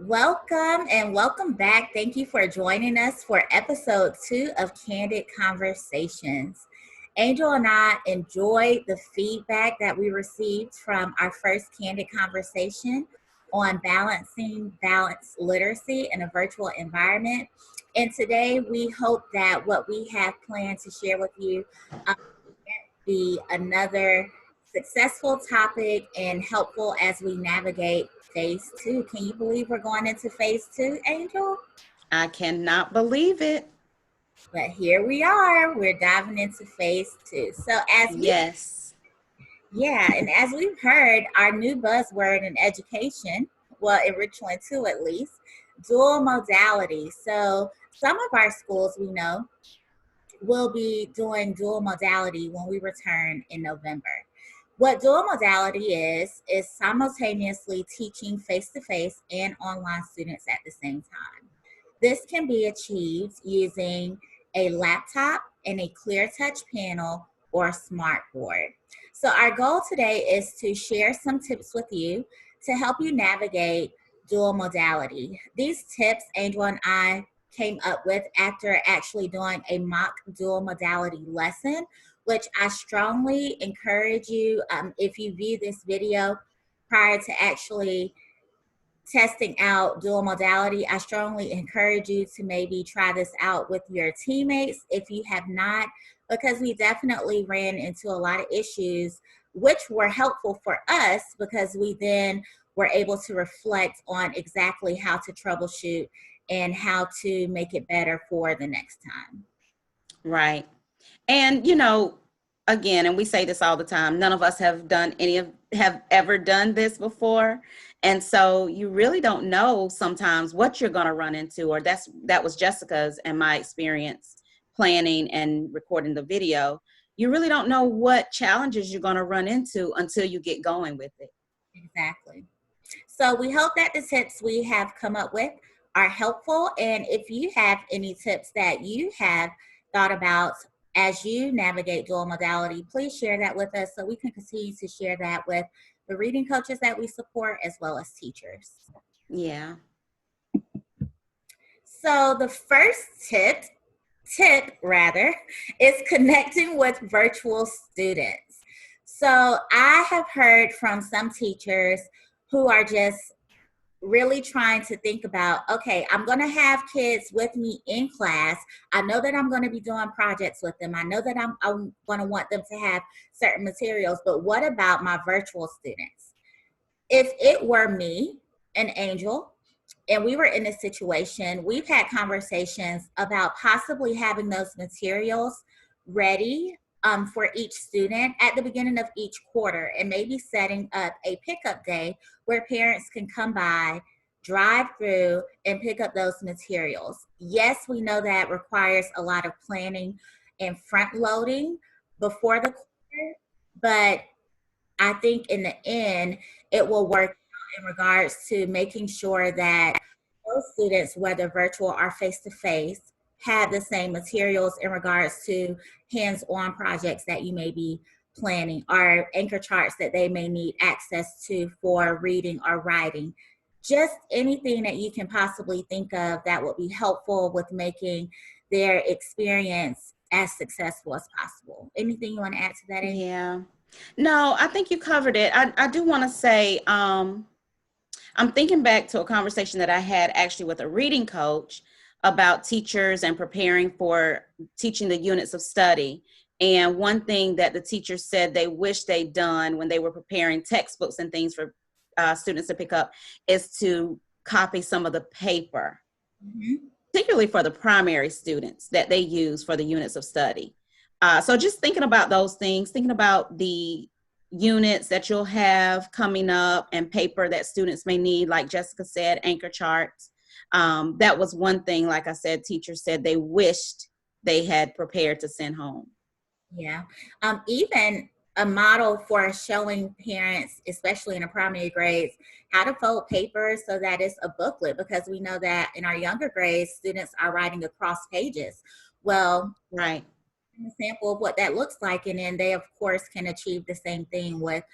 Welcome and welcome back. Thank you for joining us for episode 2 of Candid Conversations. Angel and I enjoyed the feedback that we received from our first Candid Conversation on balancing balanced literacy in a virtual environment. And today we hope that what we have planned to share with you be another successful topic and helpful as we navigate phase 2. Can you believe we're going into phase 2, Angel? I cannot believe it. But here we are. We're diving into phase 2. So Yes. and as we've heard, our new buzzword in education, well, in Richland too at least, dual modality. So some of our schools we know will be doing dual modality when we return in November. What dual modality is simultaneously teaching face-to-face and online students at the same time. This can be achieved using a laptop and a clear touch panel or smart board. So our goal today is to share some tips with you to help you navigate dual modality. These tips Angel and I came up with after actually doing a mock dual modality lesson, which I strongly encourage you, if you view this video prior to actually testing out dual modality, I strongly encourage you to maybe try this out with your teammates if you have not, because we definitely ran into a lot of issues which were helpful for us because we then were able to reflect on exactly how to troubleshoot and how to make it better for the next time. Right. And again, and we say this all the time, none of us have ever done this before. And so you really don't know sometimes what you're going to run into, or that was Jessica's and my experience planning and recording the video. You really don't know what challenges you're going to run into until you get going with it. Exactly. So we hope that the tips we have come up with are helpful. And if you have any tips that you have thought about as you navigate dual modality, please share that with us so we can continue to share that with the reading coaches that we support as well as teachers. Yeah. So the first tip is connecting with virtual students. So I have heard from some teachers who are just really trying to think about, okay, I'm going to have kids with me in class. I know that I'm going to be doing projects with them. I know that I'm going to want them to have certain materials, but what about my virtual students? If it were me, an Angel, and we were in a situation, we've had conversations about possibly having those materials ready for each student at the beginning of each quarter, and maybe setting up a pickup day where parents can come by, drive through, and pick up those materials. Yes, we know that requires a lot of planning and front loading before the quarter, but I think in the end, it will work in regards to making sure that those students, whether virtual or face-to-face, have the same materials in regards to hands-on projects that you may be planning, or anchor charts that they may need access to for reading or writing. Just anything that you can possibly think of that would be helpful with making their experience as successful as possible. Anything you want to add to that, Amy? Yeah. No, I think you covered it. I do want to say, I'm thinking back to a conversation that I had actually with a reading coach about teachers and preparing for teaching the units of study. And one thing that the teachers said they wish they'd done when they were preparing textbooks and things for students to pick up is to copy some of the paper, particularly for the primary students that they use for the units of study. So just thinking about those things, thinking about the units that you'll have coming up and paper that students may need, like Jessica said, anchor charts. That was one thing, like I said, teachers said they wished they had prepared to send home. Yeah. Even a model for showing parents, especially in the primary grades, how to fold paper so that it's a booklet, because we know that in our younger grades, students are writing across pages. Well, right. A sample of what that looks like, and then they of course can achieve the same thing with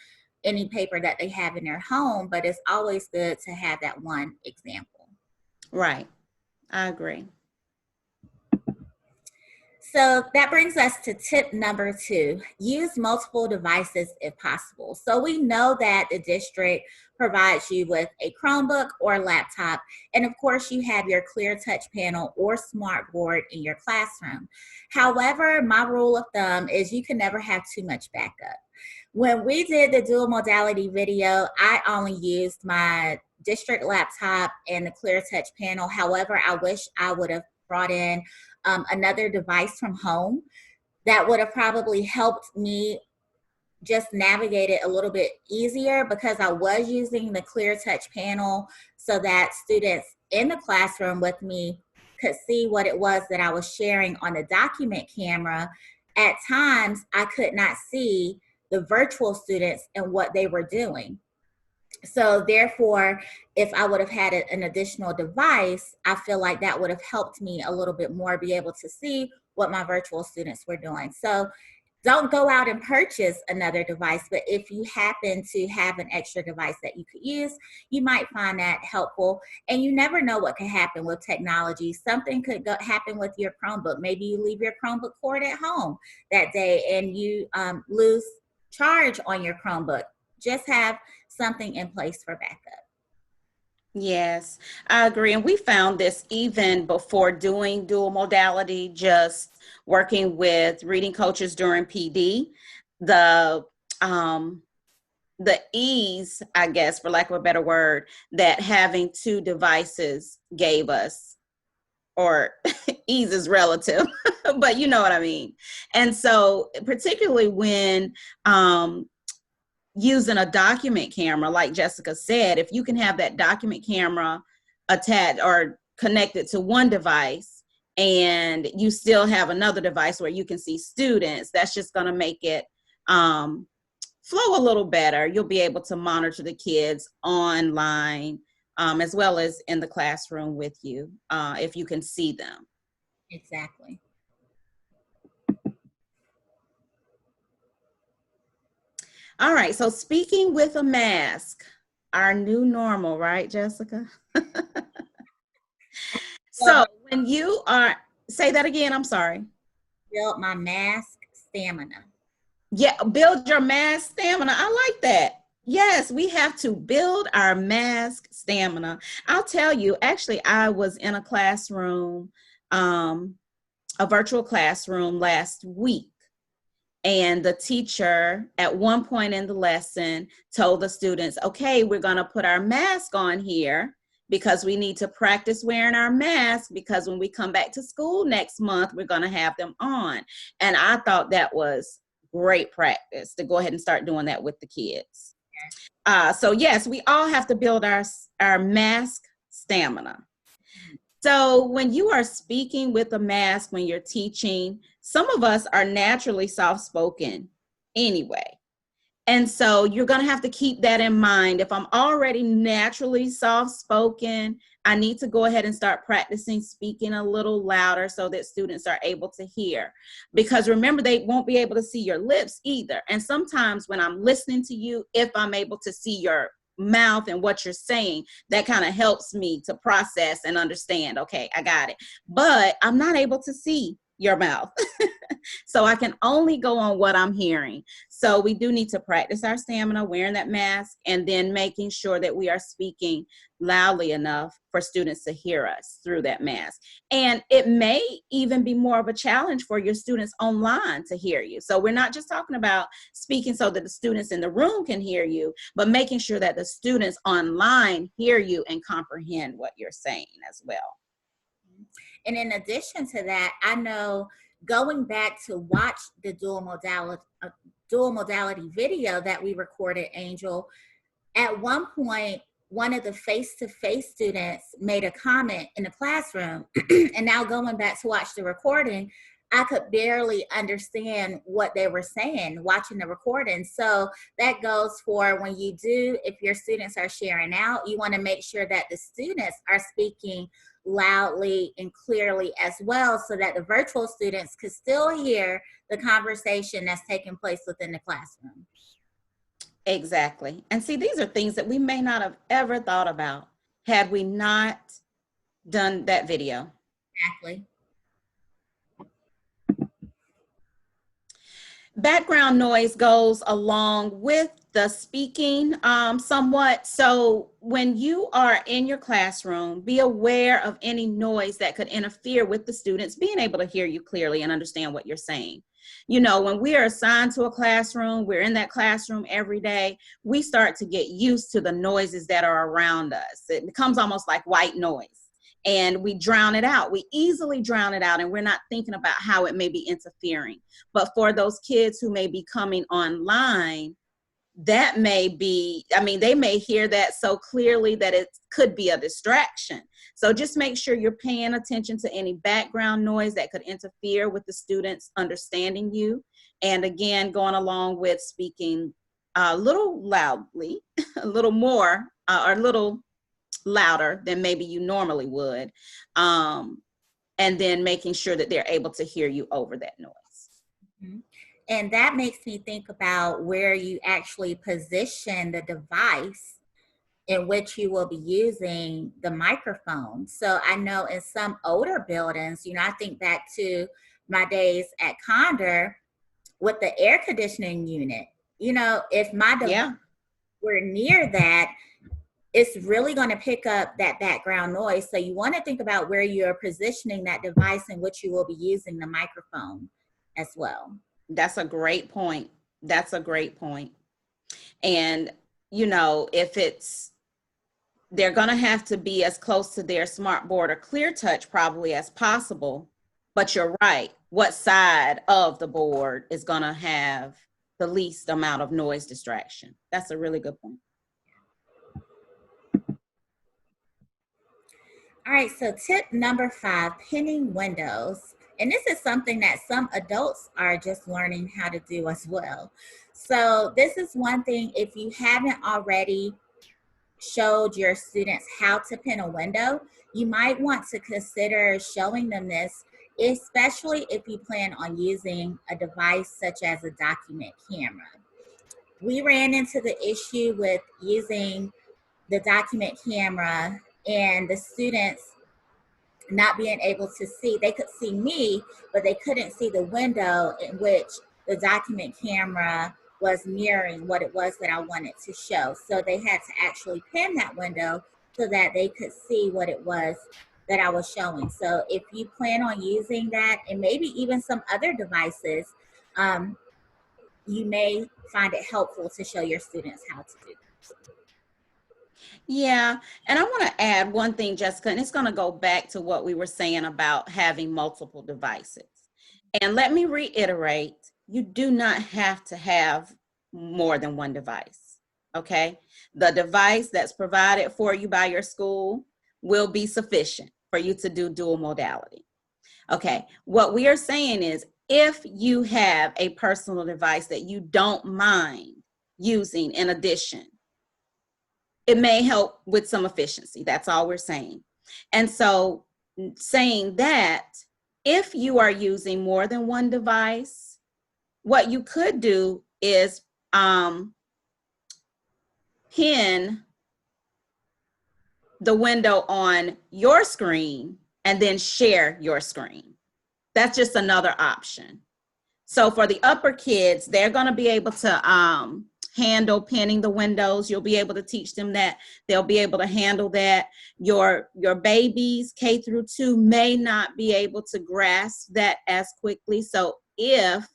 any paper that they have in their home, but it's always good to have that one example. Right. I agree. So that brings us to tip number 2, use multiple devices if possible. So we know that the district provides you with a Chromebook or laptop. And of course, you have your clear touch panel or smart board in your classroom. However, my rule of thumb is you can never have too much backup. When we did the dual modality video, I only used my district laptop and the clear touch panel. However, I wish I would have brought in another device from home. That would have probably helped me just navigate it a little bit easier, because I was using the clear touch panel so that students in the classroom with me could see what it was that I was sharing on the document camera. At times, I could not see the virtual students and what they were doing. So therefore, if I would have had an additional device, I feel like that would have helped me a little bit more be able to see what my virtual students were doing. So don't go out and purchase another device, but if you happen to have an extra device that you could use, you might find that helpful. And you never know what could happen with technology. Something could happen with your Chromebook. Maybe you leave your Chromebook cord at home that day and you lose charge on your Chromebook. Just have something in place for backup. Yes, I agree. And we found this even before doing dual modality, just working with reading coaches during PD. The the ease, I guess, for lack of a better word, that having two devices gave us, or ease is relative, but you know what I mean. And so particularly when using a document camera, like Jessica said, if you can have that document camera attached or connected to one device and you still have another device where you can see students, that's just going to make it flow a little better. You'll be able to monitor the kids online as well as in the classroom with you if you can see them. Exactly. All right, so speaking with a mask, our new normal, right, Jessica? So when you are, say that again, I'm sorry. Build my mask stamina. Yeah, build your mask stamina. I like that. Yes, we have to build our mask stamina. I'll tell you, actually, I was in a classroom, a virtual classroom last week. And the teacher at one point in the lesson told the students, okay, we're going to put our mask on here because we need to practice wearing our mask, because when we come back to school next month, we're going to have them on. And I thought that was great practice to go ahead and start doing that with the kids. So yes, we all have to build our mask stamina. So when you are speaking with a mask, when you're teaching, some of us are naturally soft-spoken anyway. And so you're going to have to keep that in mind. If I'm already naturally soft-spoken, I need to go ahead and start practicing speaking a little louder so that students are able to hear. Because remember, they won't be able to see your lips either. And sometimes when I'm listening to you, if I'm able to see your mouth and what you're saying, that kind of helps me to process and understand, okay, I got it. But I'm not able to see your mouth. So I can only go on what I'm hearing. So we do need to practice our stamina, wearing that mask, and then making sure that we are speaking loudly enough for students to hear us through that mask. And it may even be more of a challenge for your students online to hear you. So we're not just talking about speaking so that the students in the room can hear you, but making sure that the students online hear you and comprehend what you're saying as well. And in addition to that, I know going back to watch the dual modality video that we recorded, Angel, at one point, one of the face-to-face students made a comment in the classroom, and now going back to watch the recording, I could barely understand what they were saying watching the recording. So that goes for when you do, if your students are sharing out, you want to make sure that the students are speaking loudly and clearly as well, so that the virtual students could still hear the conversation that's taking place within the classroom. Exactly. And see, these are things that we may not have ever thought about had we not done that video. Exactly. Background noise goes along with the speaking somewhat. So when you are in your classroom, be aware of any noise that could interfere with the students being able to hear you clearly and understand what you're saying. You know, when we are assigned to a classroom, we're in that classroom every day, we start to get used to the noises that are around us. It becomes almost like white noise. And we drown it out. We easily drown it out, and we're not thinking about how it may be interfering. But for those kids who may be coming online, that may be, I mean, they may hear that so clearly that it could be a distraction. So just make sure you're paying attention to any background noise that could interfere with the students understanding you. And again, going along with speaking a little loudly, a little more, or a little louder than maybe you normally would. And then making sure that they're able to hear you over that noise. Mm-hmm. And that makes me think about where you actually position the device in which you will be using the microphone. So I know in some older buildings, you know, I think back to my days at Candid with the air conditioning unit. You know, if my device were near that, it's really going to pick up that background noise. So you want to think about where you're positioning that device in which you will be using the microphone as well. That's a great point. That's a great point. And, you know, if it's, they're going to have to be as close to their smart board or clear touch probably as possible. But you're right. What side of the board is going to have the least amount of noise distraction? That's a really good point. All right, so tip number 5, pinning windows. And this is something that some adults are just learning how to do as well. So this is one thing, if you haven't already showed your students how to pin a window, you might want to consider showing them this, especially if you plan on using a device such as a document camera. We ran into the issue with using the document camera and the students not being able to see. They could see me, but they couldn't see the window in which the document camera was mirroring what it was that I wanted to show. So they had to actually pin that window so that they could see what it was that I was showing. So if you plan on using that, and maybe even some other devices, you may find it helpful to show your students how to do that. Yeah, and I want to add one thing, Jessica, and it's going to go back to what we were saying about having multiple devices. And let me reiterate, you do not have to have more than one device, okay? The device that's provided for you by your school will be sufficient for you to do dual modality. Okay, what we are saying is if you have a personal device that you don't mind using in addition, it may help with some efficiency. That's all we're saying. And so saying that, if you are using more than one device, what you could do is pin the window on your screen and then share your screen. That's just another option. So for the upper kids, they're going to be able to handle pinning the windows. You'll be able to teach them that. They'll be able to handle that. Your babies, K through 2, may not be able to grasp that as quickly. So if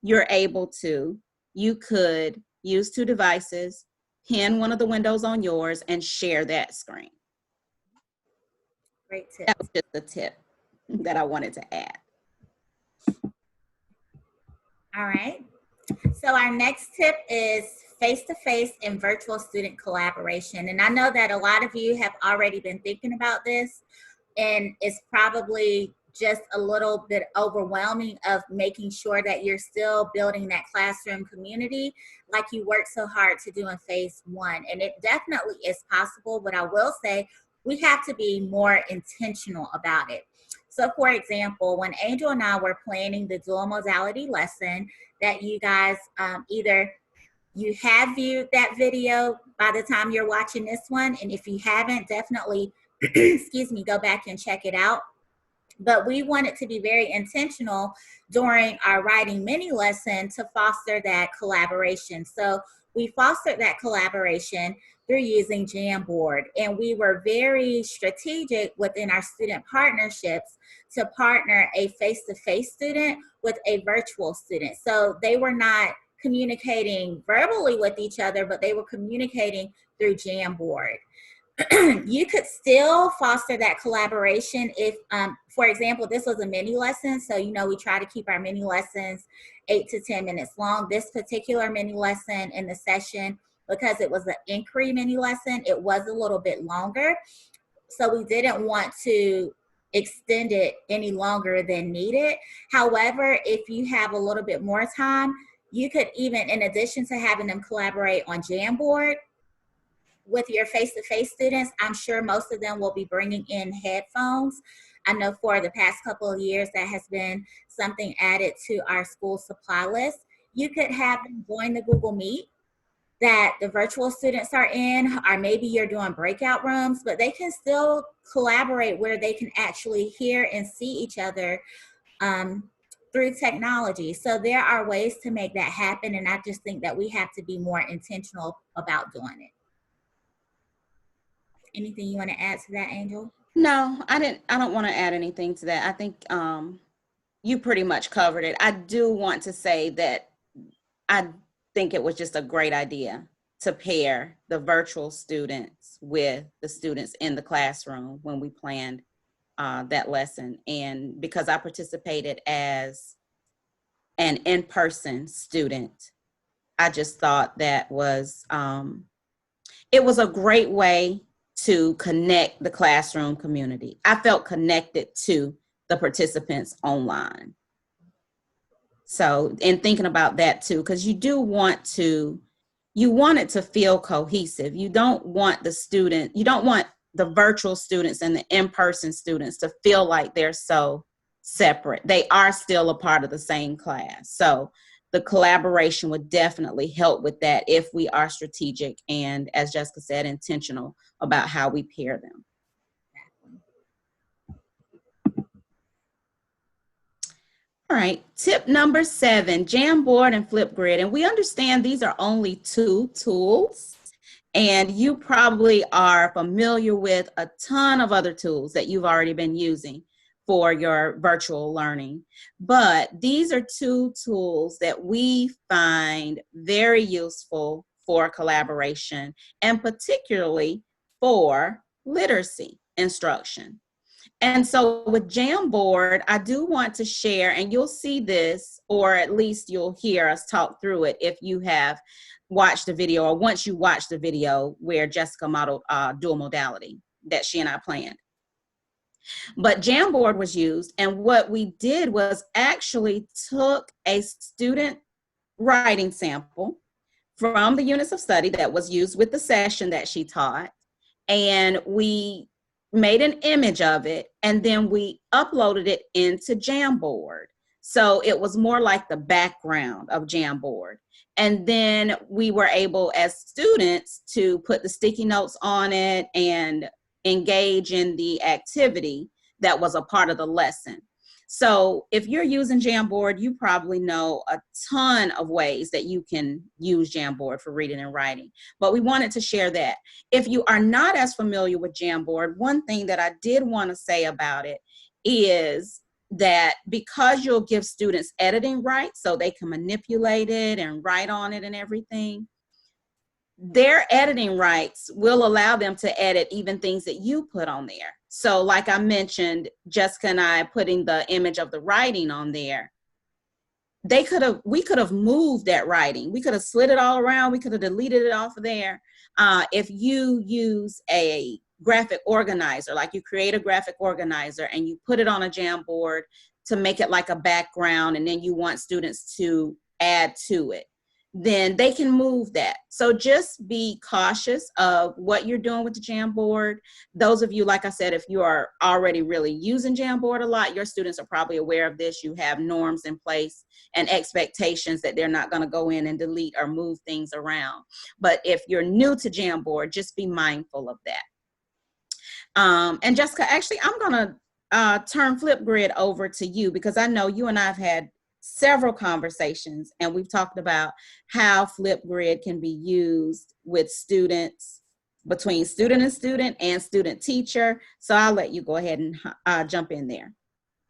you're able to, you could use 2 devices, pin one of the windows on yours, and share that screen. Great tip. That was just a tip that I wanted to add. All right. So our next tip is face-to-face and virtual student collaboration. And I know that a lot of you have already been thinking about this, and it's probably just a little bit overwhelming of making sure that you're still building that classroom community like you worked so hard to do in phase 1. And it definitely is possible, but I will say we have to be more intentional about it. So for example, when Angel and I were planning the dual modality lesson that you guys either you have viewed that video by the time you're watching this one, and if you haven't, definitely excuse me, go back and check it out. But we wanted to be very intentional during our writing mini lesson to foster that collaboration. So we fostered that collaboration through using Jamboard. And we were very strategic within our student partnerships to partner a face-to-face student with a virtual student. So they were not communicating verbally with each other, but they were communicating through Jamboard. You could still foster that collaboration if, for example, this was a mini lesson. So, you know, we try to keep our mini lessons 8 to 10 minutes long. This particular mini lesson in the session, because it was an inquiry mini lesson, it was a little bit longer. So we didn't want to extend it any longer than needed. However, if you have a little bit more time, you could even, in addition to having them collaborate on Jamboard, with your face-to-face students, I'm sure most of them will be bringing in headphones. I know for the past couple of years that has been something added to our school supply list. You could have them join the Google Meet that the virtual students are in, or maybe you're doing breakout rooms, but they can still collaborate where they can actually hear and see each other through technology. So there are ways to make that happen, and I just think that we have to be more intentional about doing it. Anything you want to add to that, Angel? No, I don't want to add anything to that. I think you pretty much covered it. I do want to say that I think it was just a great idea to pair the virtual students with the students in the classroom when we planned that lesson. And because I participated as an in-person student, I just thought that was, it was a great way to connect the classroom community. I felt connected to the participants online. So, and thinking about that too, because you do want to, you want it to feel cohesive. You don't want the virtual students and the in-person students to feel like they're so separate. They are still a part of the same class. So the collaboration would definitely help with that if we are strategic and, as Jessica said, intentional about how we pair them. All right, tip number 7, Jamboard and Flipgrid. And we understand these are only 2 tools, and you probably are familiar with a ton of other tools that you've already been using for your virtual learning. But these are 2 tools that we find very useful for collaboration, and particularly for literacy instruction. And so with Jamboard, I do want to share, and you'll see this, or at least you'll hear us talk through it if you have watched the video, or once you watch the video where Jessica modeled dual modality that she and I planned. But Jamboard was used, and what we did was actually took a student writing sample from the units of study that was used with the session that she taught, and we made an image of it, and then we uploaded it into Jamboard. So it was more like the background of Jamboard. And then we were able, as students, to put the sticky notes on it and engage in the activity that was a part of the lesson. So if you're using Jamboard, you probably know a ton of ways that you can use Jamboard for reading and writing. But we wanted to share that. If you are not as familiar with Jamboard, one thing that I did want to say about it is that because you'll give students editing rights so they can manipulate it and write on it and everything, their editing rights will allow them to edit even things that you put on there. So like I mentioned, Jessica and I putting the image of the writing on there, we could have moved that writing. We could have slid it all around. We could have deleted it off of there. If you use a graphic organizer, like you create a graphic organizer and you put it on a Jamboard to make it like a background, and then you want students to add to it, then they can move that. So just be cautious of what you're doing with the Jamboard. Those of you, like I said, if you are already really using Jamboard a lot, your students are probably aware of this. You have norms in place and expectations that they're not going to go in and delete or move things around. But if you're new to Jamboard, just be mindful of that. And Jessica, actually, I'm going to turn Flipgrid over to you because I know you and I have had several conversations and we've talked about how Flipgrid can be used with students, between student and student teacher. So I'll let you go ahead and jump in there.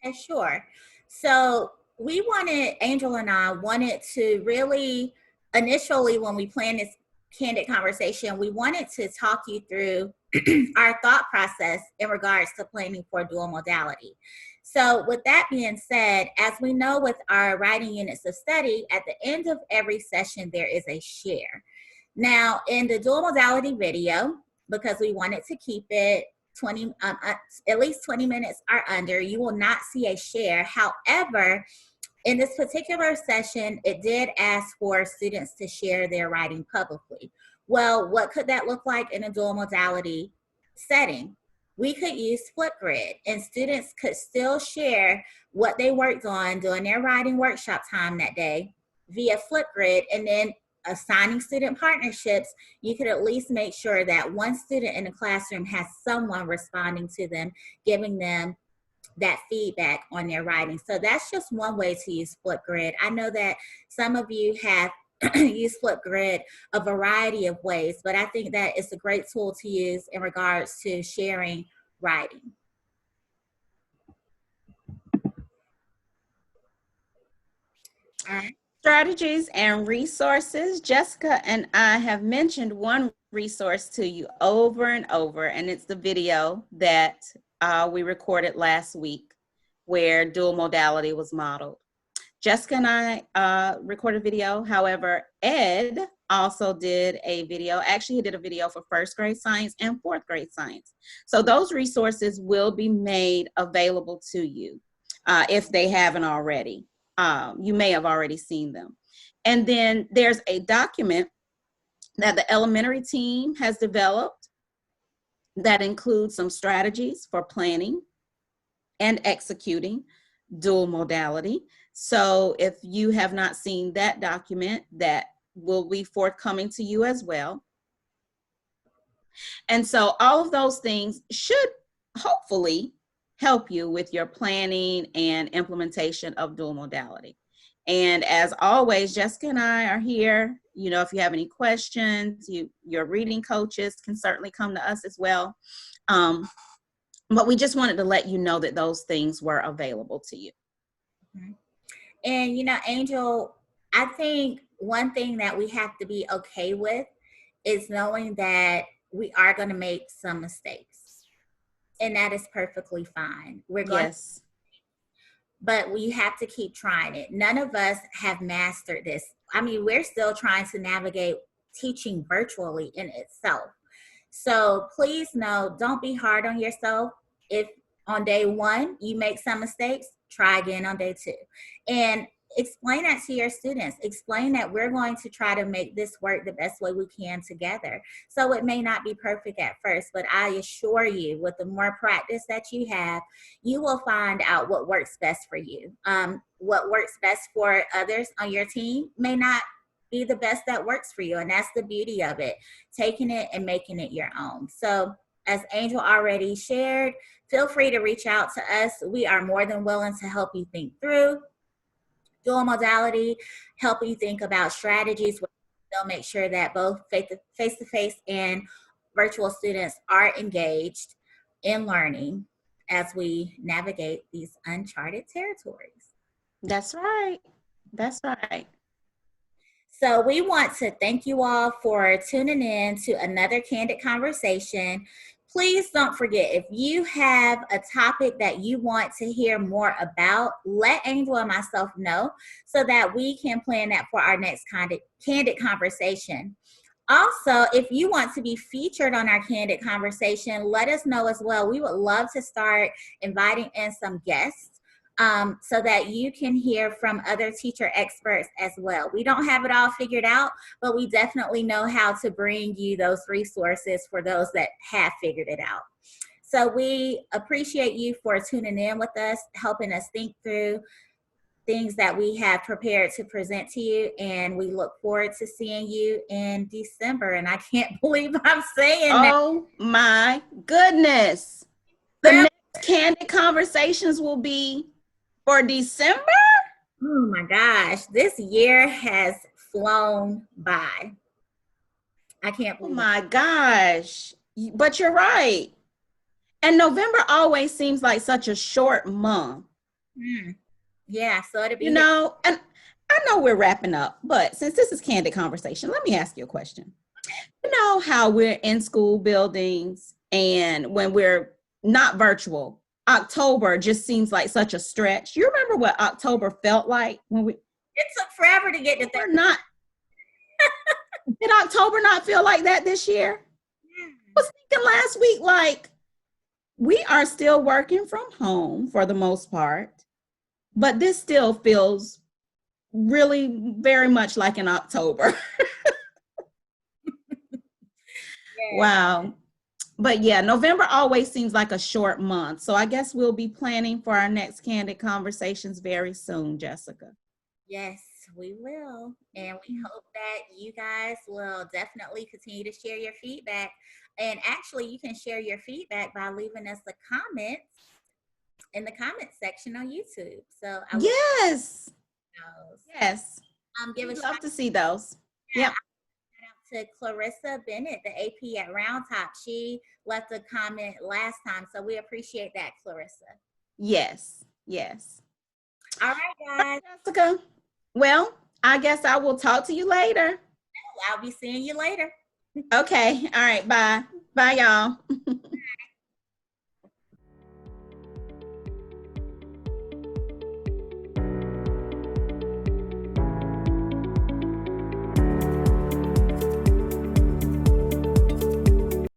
Yeah, sure. So Angel and I wanted to really, initially when we planned this candid conversation, we wanted to talk you through our thought process in regards to planning for dual modality. So with that being said, as we know with our writing units of study, at the end of every session, there is a share. Now in the dual modality video, because we wanted to keep it 20, at least 20 minutes or under, you will not see a share. However, in this particular session, it did ask for students to share their writing publicly. Well, what could that look like in a dual modality setting? We could use Flipgrid and students could still share what they worked on during their writing workshop time that day via Flipgrid, and then assigning student partnerships, you could at least make sure that one student in the classroom has someone responding to them, giving them that feedback on their writing. So that's just one way to use Flipgrid. I know that some of you have used Flipgrid a variety of ways, but I think that it's a great tool to use in regards to sharing writing. All right. Strategies and resources. Jessica and I have mentioned one resource to you over and over, and it's the video that we recorded last week where dual modality was modeled. Jessica and I recorded video. However, Ed also did a video. Actually, he did a video for first grade science and fourth grade science. So those resources will be made available to you if they haven't already. You may have already seen them. And then there's a document that the elementary team has developed that includes some strategies for planning and executing dual modality. So if you have not seen that document, that will be forthcoming to you as well. And so all of those things should hopefully help you with your planning and implementation of dual modality. And as always, Jessica and I are here. You know, if you have any questions, your reading coaches can certainly come to us as well. But we just wanted to let you know that those things were available to you. And, you know, Angel, I think one thing that we have to be okay with is knowing that we are going to make some mistakes. And that is perfectly fine. We're going Yes. But we have to keep trying it. None of us have mastered this. I mean, we're still trying to navigate teaching virtually in itself. So please know, don't be hard on yourself. If on day one you make some mistakes, try again on day two. And explain that to your students. Explain that we're going to try to make this work the best way we can together. So it may not be perfect at first, but I assure you, with the more practice that you have, you will find out what works best for you. What works best for others on your team may not be the best that works for you. And that's the beauty of it, taking it and making it your own. So as Angel already shared, feel free to reach out to us. We are more than willing to help you think through dual modality, help you think about strategies where they'll make sure that both face-to-face and virtual students are engaged in learning as we navigate these uncharted territories. That's right. That's right. So we want to thank you all for tuning in to another Candid Conversation. Please don't forget, if you have a topic that you want to hear more about, let Angel and myself know so that we can plan that for our next Candid Conversation. Also, if you want to be featured on our Candid Conversation, let us know as well. We would love to start inviting in some guests so that you can hear from other teacher experts as well. We don't have it all figured out, but we definitely know how to bring you those resources for those that have figured it out. So we appreciate you for tuning in with us, helping us think through things that we have prepared to present to you, and we look forward to seeing you in December. And I can't believe I'm saying that. Oh my goodness. The Well, next Candid Conversations will be for December. oh my gosh, this year has flown by. I can't Oh believe it. my gosh. But you're right. And November always seems like such a short month. Hmm. Yeah, so it'll You be here. know, and I know we're wrapping up, but since this is Candid Conversation, let me ask you a question. You know how we're in school buildings and when we're not virtual, October just seems like such a stretch. You remember what October felt like when It took forever to get to we're that. not, did October not feel like that this year? I was thinking last week, like, we are still working from home for the most part, but this still feels really very much like in October. Yes, Wow. But yeah, November always seems like a short month. So I guess we'll be planning for our next Candid Conversations very soon, Jessica. yes, we will. And we hope that you guys will definitely continue to share your feedback. And actually, you can share your feedback by leaving us a comment in the comment section on YouTube. So I look Yes. for those. Yes. Give a We'd shout love to see those. Yep. out to Clarissa Bennett, the AP at Round Top. She left a comment last time, so we appreciate that, Clarissa. Yes. Yes. All right, guys. Jessica. Well, I guess I will talk to you later. I'll be seeing you later. Okay. All right. Bye. Bye, y'all.